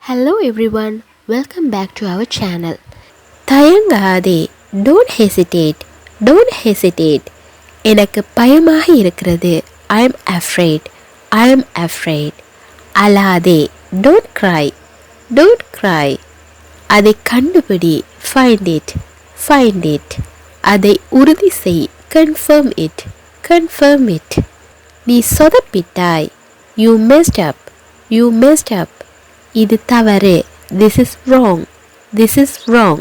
Hello everyone, welcome back to our channel. தயங்காதே, don't hesitate, don't hesitate. எனக்கு பயமாக இருக்கிறது. I am afraid, I am afraid. அழாதே, don't cry, don't cry. அதை கண்டுபிடி, find it, find it. அதை உறுதி செய், confirm it, confirm it. நீ சொதப்பிட்டாய், you messed up, you messed up. இது தவறு, this is wrong, this is wrong.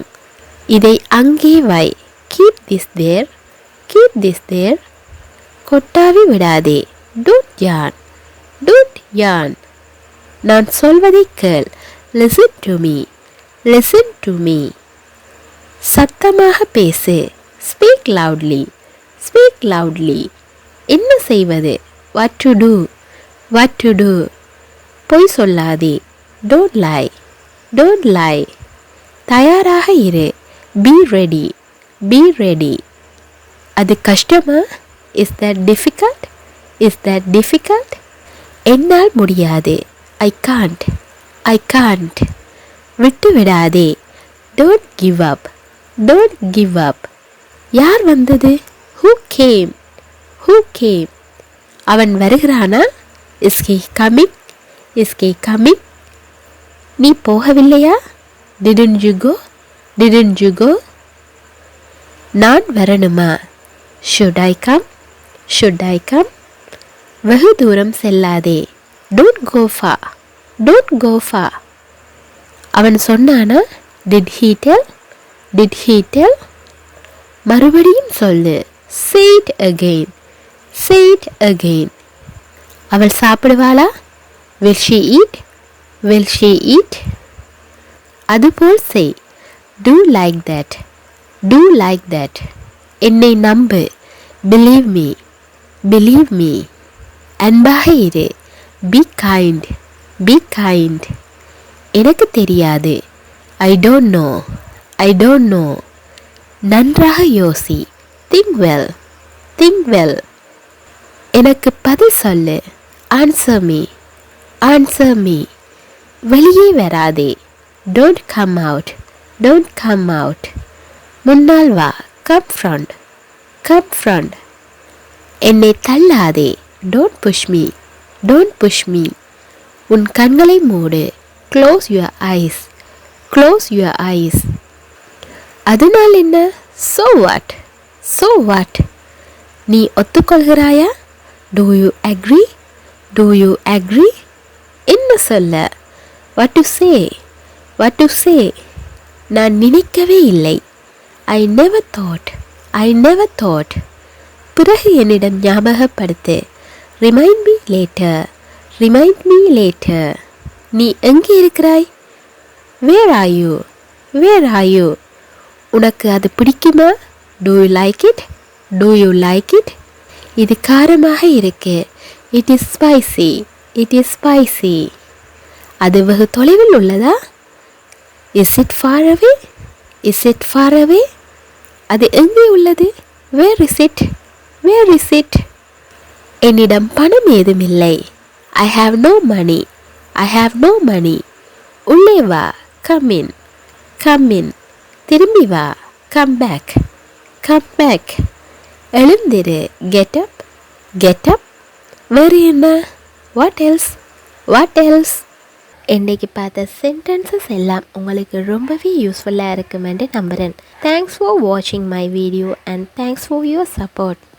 இதை அங்கே வை, keep this there, keep this there. கொட்டாவி விடாதே, don't yarn, don't yarn. நான் சொல்வதை கேள், listen to me, listen to me. சத்தமாக பேசு, speak loudly, speak loudly. என்ன செய்வது, what to do, what to do. பொய் சொல்லாதே, don't lie, don't lie. தயாராக இரு, be ready, be ready. அது கஷ்டமா, is that difficult, is that difficult. என்னால் முடியாது, I can't, I can't. விட்டு விடாதே, don't give up, don't give up. யார் வந்தது, who came, who came. அவன் வருகிறானா, is he coming, is he coming. நீ போகவில்லையா, didn't you go, didn't you go. நான் வரணுமா, should I come, should I come. வெகு தூரம் செல்லாதே, don't go far, don't go far. அவன் சொன்னானா, did he tell, did he tell. மறுபடியும் சொல்லு, say it again, say it again. அவள் சாப்பிடுவாளா, will she eat, will she eat. அதுபோல் செய், do like that, do like that. என்னை நம்பு, believe me, believe me. அன்பாக இரு, be kind, be kind. எனக்கு தெரியாது, I don't know, I don't know. நன்றாக யோசி, think well, think well. எனக்கு பதில் சொல்லு, answer me, answer me. வெளியே வராதே, don't come out, don't come out. முன்னால் வா, come front, come front. என்னை தள்ளாதே, don't push me, don't push me. உன் கண்களை மூடு, close your eyes, close your eyes. அதனால் என்ன, so what, so what. நீ ஒத்துக்கொள்கிறாயா, do you agree, do you agree. என்ன சொல்ல, what to say, what to say. நான் நினைக்கவே இல்லை, I never thought, I never thought. பிறகு என்னிடம் ஞாபகப்படுத்து, remind me later, remind me later. நீ எங்கே இருக்கிறாய், where are you, where are you. உனக்கு அது பிடிக்குமா, do you like it, do you like it. இது காரமாக இருக்கு, it is spicy, it is spicy. அது வெகு தொலைவில் உள்ளதா, is it far away, is it far away. அது எங்கே உள்ளது, where is it, where is it. என்னிடம் பணம் ஏதுமில்லை, I have no money, I have no money. உள்ளே வா, come in, come in. திரும்பி வா, come back, come back. எழுந்திரு, get up, get up. வேறு என்ன, what else, what else. இன்றைக்கி பார்த்த சென்டென்சஸ் எல்லாம் உங்களுக்கு ரொம்பவே யூஸ்ஃபுல்லாக இருக்குமென்று நம்புகிறேன். தேங்க்ஸ் ஃபார் வாட்சிங் my video and thanks for your support.